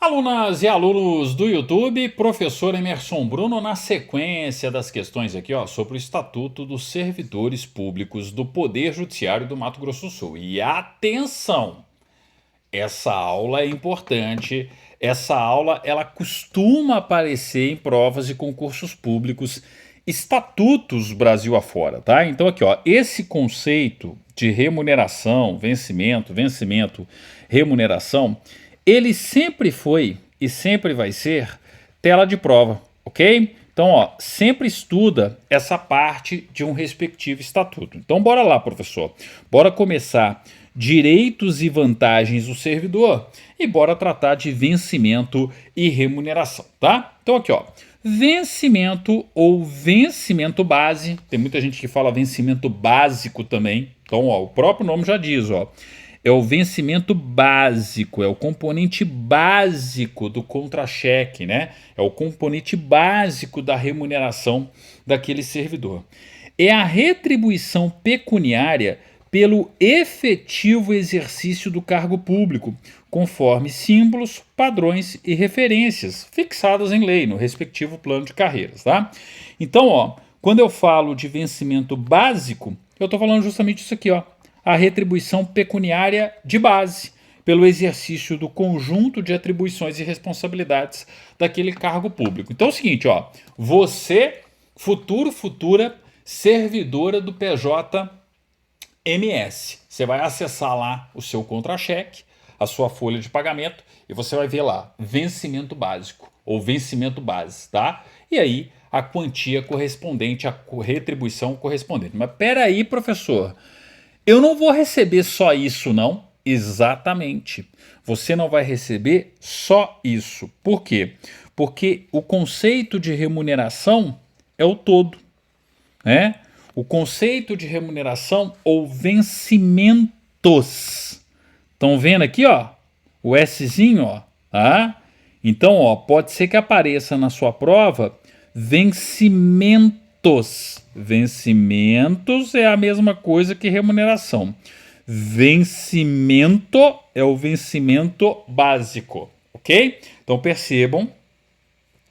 Alunas e alunos do YouTube, professor Emerson Bruno na sequência das questões aqui, ó, sobre o Estatuto dos Servidores Públicos do Poder Judiciário do Mato Grosso do Sul. E atenção, essa aula é importante. Essa aula, ela costuma aparecer em provas de concursos públicos, estatutos Brasil afora, tá? Então aqui, ó, esse conceito de remuneração, vencimento, remuneração, ele sempre foi e sempre vai ser tela de prova, ok? Então, ó, sempre estuda essa parte de um respectivo estatuto. Então, bora lá, professor. Bora começar direitos e vantagens do servidor e bora tratar de vencimento e remuneração, tá? Então, aqui, ó, vencimento ou vencimento base. Tem muita gente que fala vencimento básico também. Então, ó, o próprio nome já diz, ó. É o vencimento básico, é o componente básico do contra-cheque, né? É o componente básico da remuneração daquele servidor. É a retribuição pecuniária pelo efetivo exercício do cargo público, conforme símbolos, padrões e referências fixadas em lei no respectivo plano de carreiras, tá? Então, ó, quando eu falo de vencimento básico, eu estou falando justamente isso aqui, ó. A retribuição pecuniária de base, pelo exercício do conjunto de atribuições e responsabilidades daquele cargo público. Então é o seguinte, ó, você, futura servidora do PJMS, você vai acessar lá o seu contra-cheque, a sua folha de pagamento, e você vai ver lá, vencimento básico, ou vencimento base, tá? E aí, a quantia correspondente, a retribuição correspondente. Mas peraí, professor, eu não vou receber só isso, não. Exatamente. Você não vai receber só isso. Por quê? Porque o conceito de remuneração é o todo, né? O conceito de remuneração ou vencimentos. Estão vendo aqui, ó? O Szinho, ó. Tá? Então, ó, pode ser que apareça na sua prova vencimentos. Vencimentos é a mesma coisa que remuneração. Vencimento é o vencimento básico, ok? Então percebam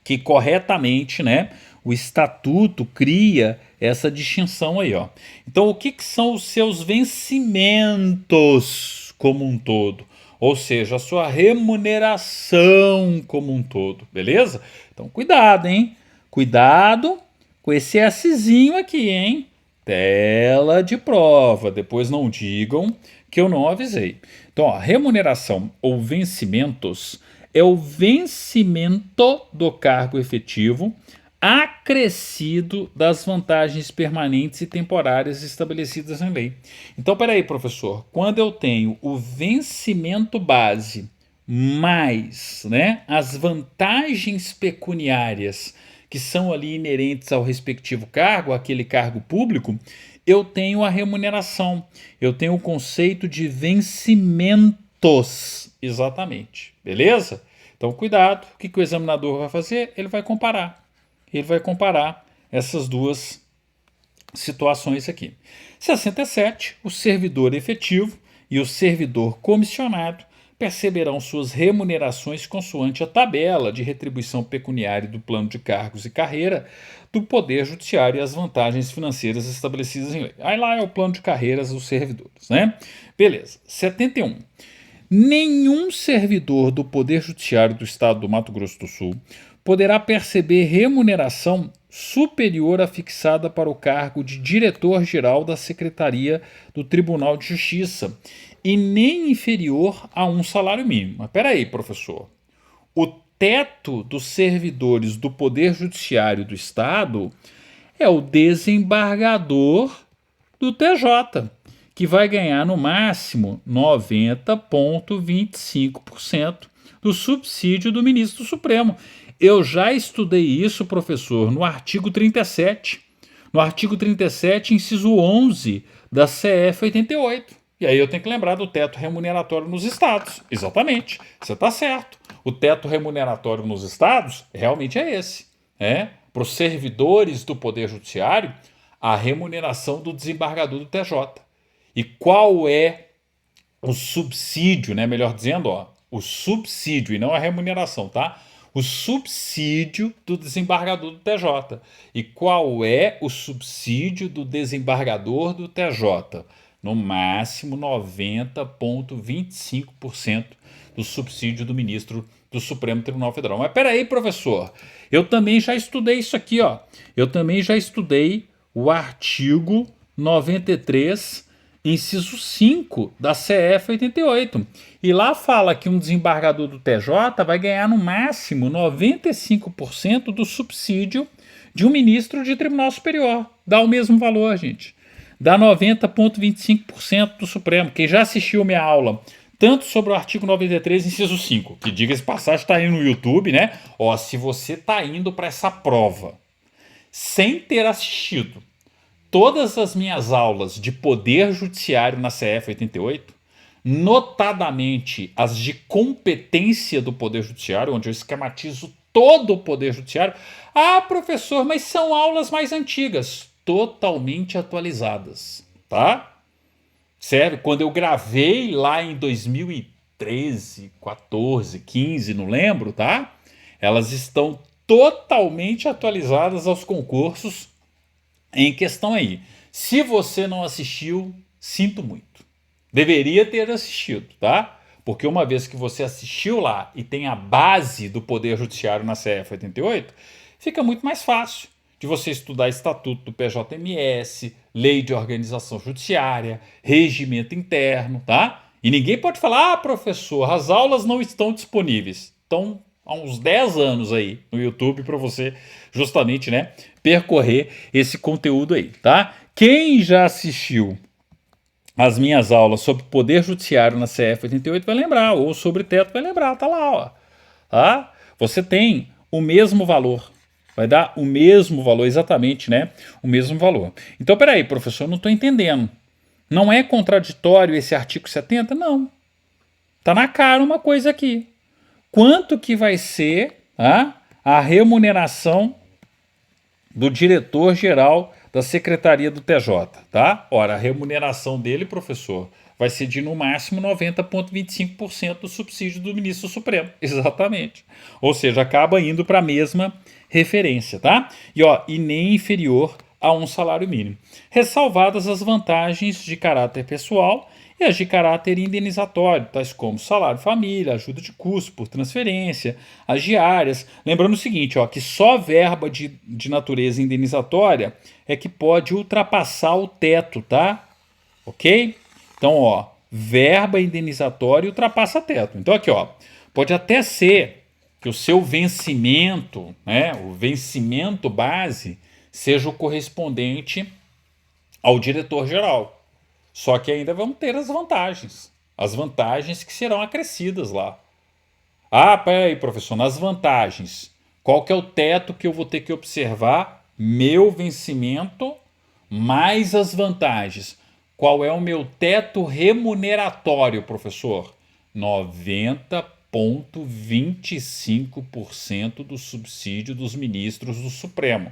que corretamente, né, o estatuto cria essa distinção aí, ó. Então o que são os seus vencimentos como um todo? Ou seja, a sua remuneração como um todo, beleza? Então cuidado, hein? Cuidado com esse Szinho aqui, hein? Tela de prova. Depois não digam que eu não avisei. Então, ó, remuneração ou vencimentos é o vencimento do cargo efetivo acrescido das vantagens permanentes e temporárias estabelecidas em lei. Então, peraí, professor. Quando eu tenho o vencimento base mais, né, as vantagens pecuniárias que são ali inerentes ao respectivo cargo, aquele cargo público, eu tenho a remuneração, eu tenho o conceito de vencimentos, exatamente, beleza? Então cuidado, o que o examinador vai fazer? Ele vai comparar essas duas situações aqui. 67, o servidor efetivo e o servidor comissionado perceberão suas remunerações consoante a tabela de retribuição pecuniária do plano de cargos e carreira do Poder Judiciário e as vantagens financeiras estabelecidas em lei. Aí lá é o plano de carreiras dos servidores, né? Beleza. 71. Nenhum servidor do Poder Judiciário do Estado do Mato Grosso do Sul poderá perceber remuneração superior à fixada para o cargo de diretor-geral da Secretaria do Tribunal de Justiça e nem inferior a um salário mínimo. Mas peraí, professor. O teto dos servidores do Poder Judiciário do Estado é o desembargador do TJ, que vai ganhar no máximo 90,25% do subsídio do ministro do Supremo. Eu já estudei isso, professor, no artigo 37. No artigo 37, inciso 11 da CF 88. E aí eu tenho que lembrar do teto remuneratório nos estados. Exatamente, você está certo. O teto remuneratório nos estados realmente é esse. Para os servidores do Poder Judiciário, a remuneração do desembargador do TJ. E qual é o subsídio, né? Melhor dizendo, ó, o subsídio e não a remuneração, tá? O subsídio do desembargador do TJ. E qual é o subsídio do desembargador do TJ? No máximo 90,25% do subsídio do ministro do Supremo Tribunal Federal. Mas peraí, professor, eu também já estudei isso aqui, ó. Eu também já estudei o artigo 93, inciso 5 da CF 88. E lá fala que um desembargador do TJ vai ganhar no máximo 95% do subsídio de um ministro de Tribunal Superior. Dá o mesmo valor, gente. Dá 90,25% do Supremo. Quem já assistiu minha aula tanto sobre o artigo 93, inciso 5, que diga-se passagem, está aí no YouTube, né? Ó, se você está indo para essa prova sem ter assistido todas as minhas aulas de Poder Judiciário na CF 88, notadamente as de competência do Poder Judiciário, onde eu esquematizo todo o Poder Judiciário. Ah, professor, mas são aulas mais antigas, totalmente atualizadas, tá? Sério, quando eu gravei lá em 2013, 14, 15, não lembro, tá? Elas estão totalmente atualizadas aos concursos em questão aí. Se você não assistiu, sinto muito. Deveria ter assistido, tá? Porque uma vez que você assistiu lá e tem a base do Poder Judiciário na CF 88, fica muito mais fácil de você estudar Estatuto do PJMS, Lei de Organização Judiciária, Regimento Interno, tá? E ninguém pode falar, professor, as aulas não estão disponíveis. Estão há uns 10 anos aí no YouTube para você justamente, né, percorrer esse conteúdo aí, tá? Quem já assistiu as minhas aulas sobre Poder Judiciário na CF 88 vai lembrar, ou sobre teto vai lembrar, tá lá, ó. Tá? Você tem o mesmo valor. Vai dar o mesmo valor, exatamente, né? O mesmo valor. Então, peraí, professor, eu não estou entendendo. Não é contraditório esse artigo 70? Não. Tá na cara uma coisa aqui. Quanto que vai ser a remuneração do diretor-geral da Secretaria do TJ, tá? Ora, a remuneração dele, professor, vai ser de no máximo 90,25% do subsídio do ministro Supremo. Exatamente. Ou seja, acaba indo para a mesma referência, tá? E nem inferior a um salário mínimo. Ressalvadas as vantagens de caráter pessoal e as de caráter indenizatório, tais como salário família, ajuda de custo por transferência, as diárias. Lembrando o seguinte, ó, que só verba de natureza indenizatória é que pode ultrapassar o teto, tá? Ok? Então, ó, verba indenizatória ultrapassa teto. Então, aqui, ó, pode até ser que o seu vencimento, né, o vencimento base, seja o correspondente ao diretor-geral. Só que ainda vão ter as vantagens que serão acrescidas lá. Ah, peraí, professor, nas vantagens, qual que é o teto que eu vou ter que observar? Meu vencimento mais as vantagens. Qual é o meu teto remuneratório, professor? 90,25% do subsídio dos ministros do Supremo,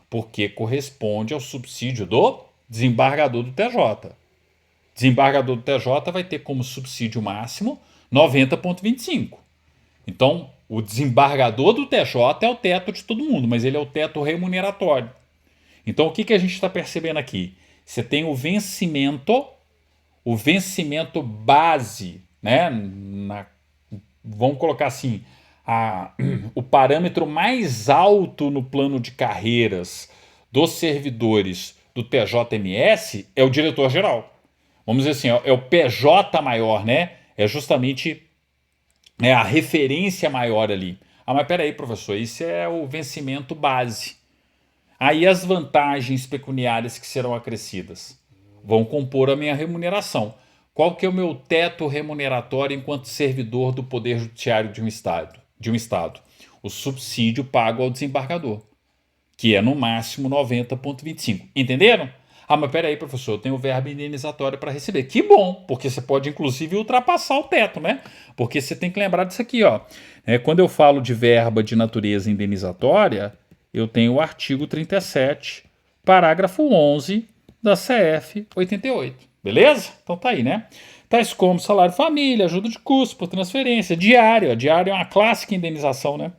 porque corresponde ao subsídio do desembargador do TJ. Desembargador do TJ vai ter como subsídio máximo 90,25%. Então, o desembargador do TJ é o teto de todo mundo, mas ele é o teto remuneratório. Então, o que a gente está percebendo aqui? Você tem o vencimento base, né? Vamos colocar assim, o parâmetro mais alto no plano de carreiras dos servidores do TJMS é o diretor-geral. Vamos dizer assim, é o PJ maior, né? É justamente a referência maior ali. Ah, mas peraí, professor, isso é o vencimento base. Aí as vantagens pecuniárias que serão acrescidas vão compor a minha remuneração. Qual que é o meu teto remuneratório enquanto servidor do Poder Judiciário de um estado? O subsídio pago ao desembargador, que é no máximo 90,25%. Entenderam? Ah, mas peraí, professor, eu tenho verba indenizatória para receber. Que bom, porque você pode inclusive ultrapassar o teto, né? Porque você tem que lembrar disso aqui, ó. Quando eu falo de verba de natureza indenizatória, eu tenho o artigo 37, parágrafo 11 da CF 88. Beleza? Então tá aí, né? Tais como salário família, ajuda de custo por transferência, diário. A diário é uma clássica indenização, né?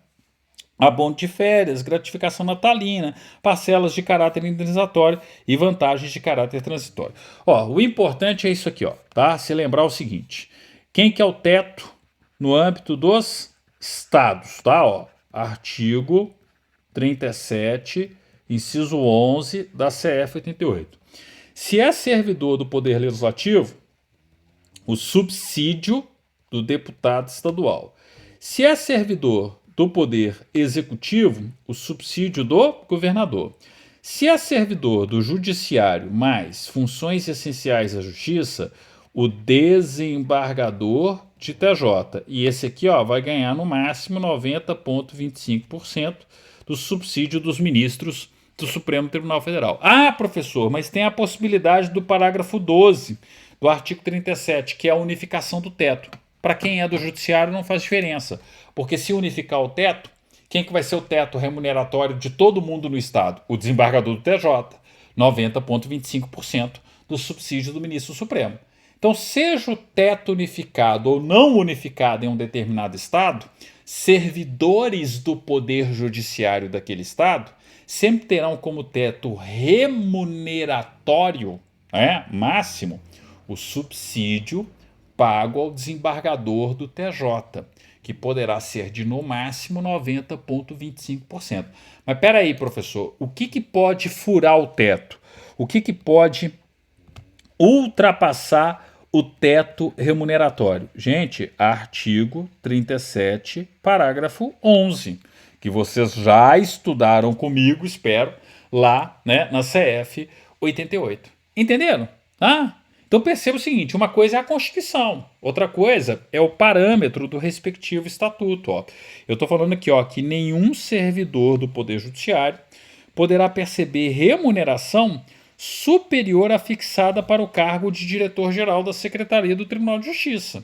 Abono de férias, gratificação natalina, parcelas de caráter indenizatório e vantagens de caráter transitório. Ó, o importante é isso aqui, ó, tá? Se lembrar o seguinte: quem que é o teto no âmbito dos estados, tá? Ó, artigo 37, inciso 11 da CF 88. Se é servidor do Poder Legislativo, o subsídio do deputado estadual. Se é servidor do Poder Executivo, o subsídio do governador. Se é servidor do Judiciário mais funções essenciais à Justiça, o desembargador de TJ. E esse aqui ó, vai ganhar no máximo 90,25% do subsídio dos ministros do Supremo Tribunal Federal. Ah, professor, mas tem a possibilidade do parágrafo 12 do artigo 37, que é a unificação do teto. Para quem é do judiciário não faz diferença, porque se unificar o teto, quem que vai ser o teto remuneratório de todo mundo no estado? O desembargador do TJ, 90,25% do subsídio do ministro Supremo. Então, seja o teto unificado ou não unificado em um determinado estado, servidores do poder judiciário daquele estado sempre terão como teto remuneratório, máximo, o subsídio pago ao desembargador do TJ, que poderá ser de no máximo 90,25%. Mas espera aí, professor, o que pode furar o teto? O que pode ultrapassar o teto remuneratório? Gente, artigo 37, parágrafo 11, que vocês já estudaram comigo, espero, lá, né, na CF 88. Entenderam? Ah, então perceba o seguinte: uma coisa é a Constituição, outra coisa é o parâmetro do respectivo estatuto. Ó. Eu estou falando aqui ó, que nenhum servidor do Poder Judiciário poderá perceber remuneração superior à fixada para o cargo de diretor-geral da Secretaria do Tribunal de Justiça.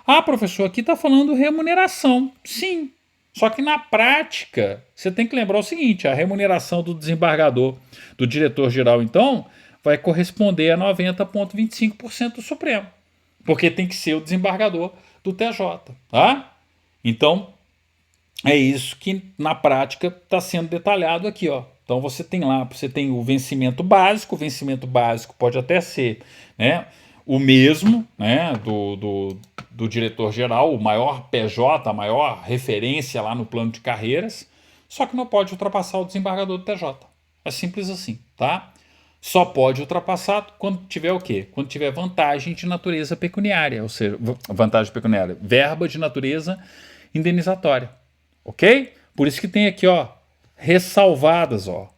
Ah, professor, aqui está falando remuneração. Sim, só que na prática, você tem que lembrar o seguinte: a remuneração do desembargador, do diretor-geral, então, vai corresponder a 90,25% do Supremo, porque tem que ser o desembargador do TJ, tá? Então, é isso que na prática está sendo detalhado aqui, ó. Então você tem lá, você tem o vencimento básico pode até ser, né, o mesmo, né, do diretor-geral, o maior PJ, a maior referência lá no plano de carreiras, só que não pode ultrapassar o desembargador do TJ. É simples assim, tá? Só pode ultrapassar quando tiver o quê? Quando tiver vantagem de natureza pecuniária, ou seja, vantagem pecuniária, verba de natureza indenizatória, ok? Por isso que tem aqui, ó, ressalvadas, ó.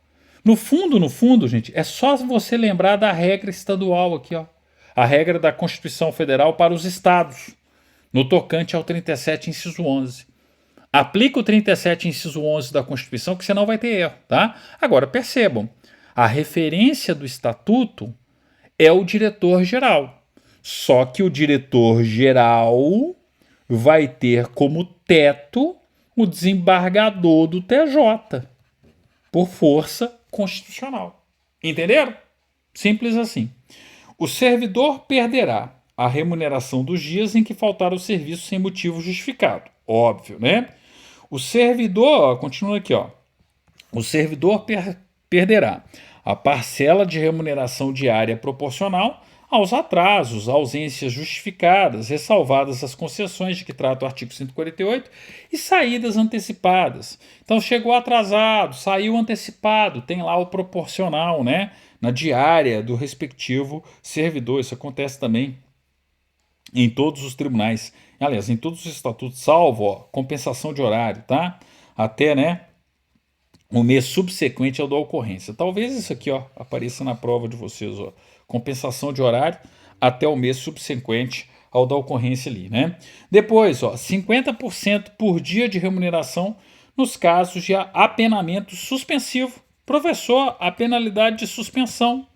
No fundo, gente, é só você lembrar da regra estadual aqui, ó. A regra da Constituição Federal para os estados, no tocante ao 37, inciso 11. Aplica o 37, inciso 11 da Constituição, que você não vai ter erro, tá? Agora, percebam, a referência do estatuto é o diretor-geral. Só que o diretor-geral vai ter como teto o desembargador do TJ, por força constitucional. Entenderam? Simples assim. O servidor perderá a remuneração dos dias em que faltar o serviço sem motivo justificado. Óbvio, né? O servidor, continua aqui, ó. O servidor perderá a parcela de remuneração diária proporcional aos atrasos, ausências justificadas, ressalvadas as concessões de que trata o artigo 148 e saídas antecipadas. Então chegou atrasado, saiu antecipado, tem lá o proporcional, né, na diária do respectivo servidor. Isso acontece também em todos os tribunais, aliás, em todos os estatutos, salvo ó, compensação de horário, tá? Até, né, o mês subsequente ao da ocorrência. Talvez isso aqui ó, apareça na prova de vocês, ó. Compensação de horário até o mês subsequente ao da ocorrência ali, né? Depois, ó, 50% por dia de remuneração nos casos de apenamento suspensivo. Professor, a penalidade de suspensão,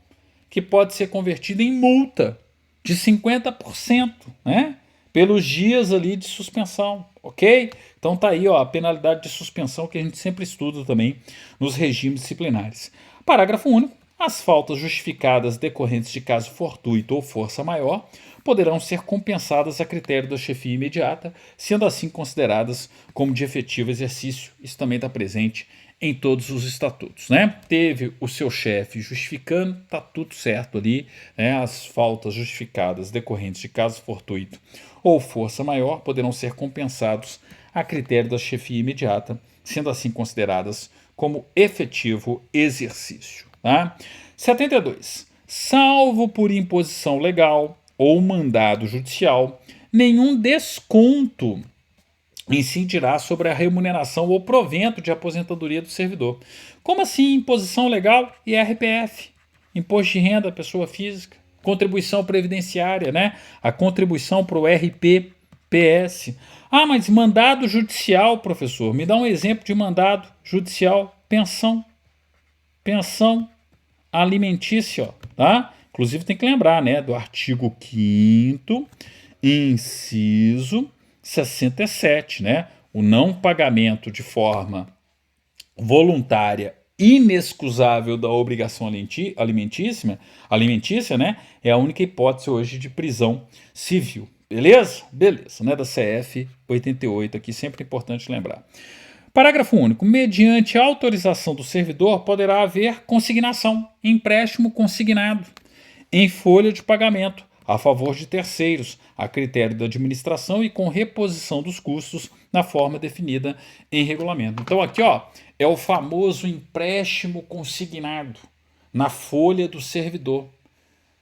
que pode ser convertida em multa de 50%, né? Pelos dias ali de suspensão, ok? Então tá aí ó, a penalidade de suspensão que a gente sempre estuda também nos regimes disciplinares. Parágrafo único. As faltas justificadas decorrentes de caso fortuito ou força maior poderão ser compensadas a critério da chefia imediata, sendo assim consideradas como de efetivo exercício. Isso também está presente em todos os estatutos, né? Teve o seu chefe justificando, tá tudo certo ali, né? As faltas justificadas decorrentes de caso fortuito ou força maior poderão ser compensados a critério da chefia imediata, sendo assim consideradas como efetivo exercício. Tá? 72. Salvo por imposição legal ou mandado judicial, nenhum desconto incidirá sobre a remuneração ou provento de aposentadoria do servidor. Como assim imposição legal e RPF? Imposto de renda, pessoa física, contribuição previdenciária, né? A contribuição para o RPPS. Ah, mas mandado judicial, professor, me dá um exemplo de mandado judicial. Pensão alimentícia, tá? Inclusive tem que lembrar, né, do artigo 5º, inciso 67, né? O não pagamento de forma voluntária inexcusável da obrigação alimentícia, né? É a única hipótese hoje de prisão civil. Beleza? Beleza, né? Da CF 88 aqui, sempre importante lembrar. Parágrafo único. Mediante autorização do servidor, poderá haver consignação, empréstimo consignado, em folha de pagamento, a favor de terceiros, a critério da administração e com reposição dos custos na forma definida em regulamento. Então aqui, ó, é o famoso empréstimo consignado na folha do servidor.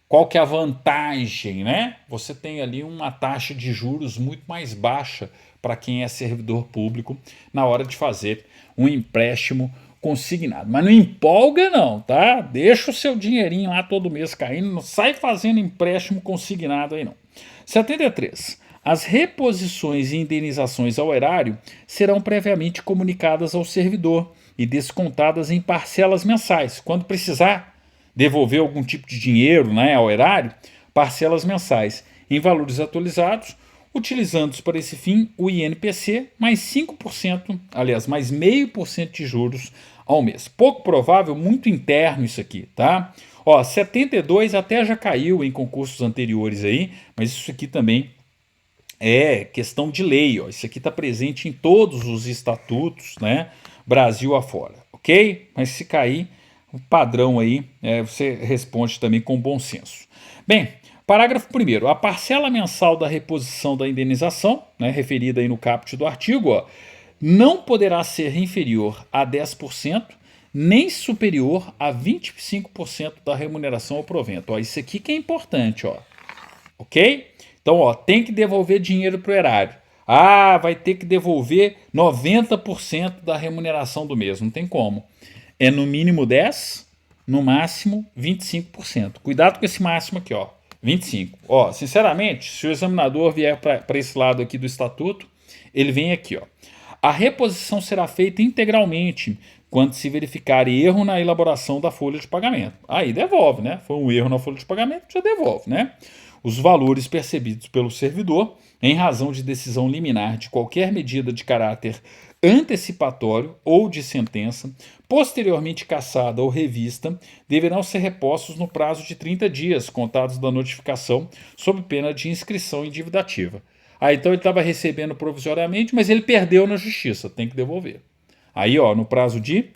Qual que é a vantagem, né? Você tem ali uma taxa de juros muito mais baixa para quem é servidor público na hora de fazer um empréstimo consignado. Mas não empolga não, tá? Deixa o seu dinheirinho lá todo mês caindo, não sai fazendo empréstimo consignado aí não. 73. As reposições e indenizações ao erário serão previamente comunicadas ao servidor e descontadas em parcelas mensais. Quando precisar devolver algum tipo de dinheiro, né, ao erário, parcelas mensais em valores atualizados, utilizando para esse fim o INPC mais 5%, aliás, mais 0,5% de juros ao mês. Pouco provável, muito interno isso aqui, tá? Ó, 72 até já caiu em concursos anteriores aí, mas isso aqui também é questão de lei, ó. Isso aqui está presente em todos os estatutos, né? Brasil afora, ok? Mas se cair, o padrão aí, você responde também com bom senso. Bem, parágrafo 1º. A parcela mensal da reposição da indenização, né, referida aí no caput do artigo, ó, não poderá ser inferior a 10%, nem superior a 25% da remuneração ou provento. Ó, isso aqui que é importante, ó. Ok? Então, ó, tem que devolver dinheiro para o erário. Ah, vai ter que devolver 90% da remuneração do mês. Não tem como. É no mínimo 10%, no máximo 25%. Cuidado com esse máximo aqui, ó. 25%. Ó, sinceramente, se o examinador vier para esse lado aqui do estatuto, ele vem aqui, ó. A reposição será feita integralmente quando se verificar erro na elaboração da folha de pagamento. Aí devolve, né? Foi um erro na folha de pagamento, já devolve, né? Os valores percebidos pelo servidor, em razão de decisão liminar de qualquer medida de caráter antecipatório ou de sentença, posteriormente cassada ou revista, deverão ser repostos no prazo de 30 dias, contados da notificação, sob pena de inscrição em dívida ativa. Aí então ele estava recebendo provisoriamente, mas ele perdeu na justiça, tem que devolver. Aí, ó, no prazo de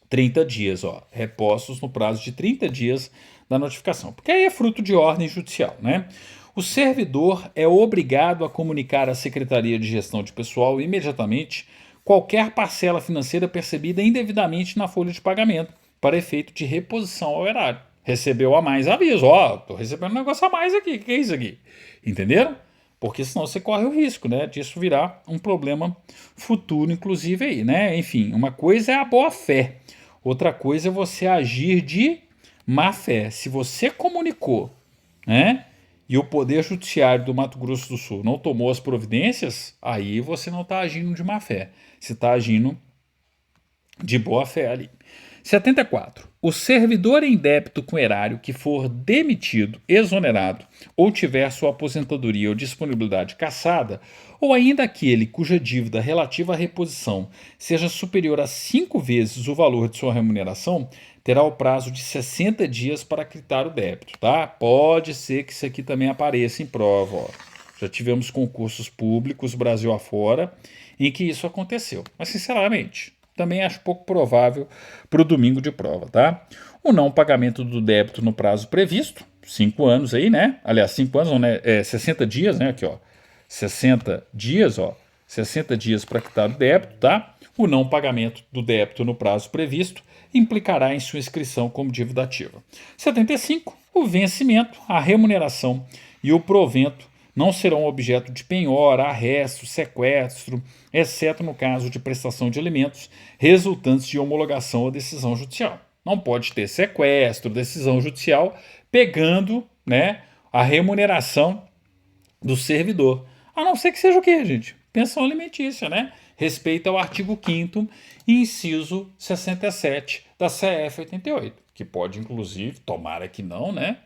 30 dias, ó, repostos no prazo de 30 dias da notificação, porque aí é fruto de ordem judicial, né? O servidor é obrigado a comunicar à Secretaria de Gestão de Pessoal imediatamente qualquer parcela financeira percebida indevidamente na folha de pagamento, para efeito de reposição ao erário. Recebeu a mais, aviso, ó, tô recebendo um negócio a mais aqui, o que é isso aqui? Entenderam? Porque senão você corre o risco, né, disso virar um problema futuro, inclusive aí, né? Enfim, uma coisa é a boa-fé, outra coisa é você agir de má-fé. Se você comunicou, né, e o Poder Judiciário do Mato Grosso do Sul não tomou as providências, aí você não está agindo de má-fé, você está agindo de boa-fé ali. 74. O servidor em débito com erário que for demitido, exonerado ou tiver sua aposentadoria ou disponibilidade cassada, ou ainda aquele cuja dívida relativa à reposição seja superior a 5 vezes o valor de sua remuneração, terá o prazo de 60 dias para quitar o débito, tá? Pode ser que isso aqui também apareça em prova, ó. Já tivemos concursos públicos Brasil afora em que isso aconteceu. Mas, sinceramente, também acho pouco provável para o domingo de prova, tá? O não pagamento do débito no prazo previsto, 5 anos aí, né? Aliás, 5 anos, não, né? 60 dias, né? Aqui, ó. 60 dias, ó. 60 dias para quitar o débito, tá? O não pagamento do débito no prazo previsto implicará em sua inscrição como dívida ativa. 75. O vencimento, a remuneração e o provento não serão objeto de penhora, arresto, sequestro, exceto no caso de prestação de alimentos resultantes de homologação ou decisão judicial. Não pode ter sequestro, decisão judicial, pegando, né, a remuneração do servidor. A não ser que seja o quê, gente? Pensão alimentícia, né? Respeito ao artigo 5º e inciso 67 da CF 88, que pode, inclusive, tomara que não, né?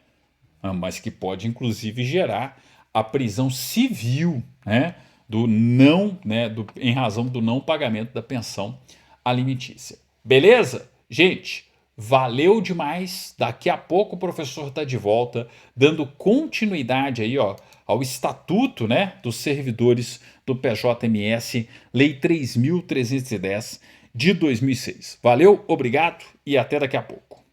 Mas que pode, inclusive, gerar a prisão civil, né? Em razão do não pagamento da pensão alimentícia. Beleza? Gente, valeu demais. Daqui a pouco o professor está de volta, dando continuidade aí, ó, ao Estatuto, né, dos Servidores do PJMS, Lei 3.310 de 2006. Valeu, obrigado e até daqui a pouco.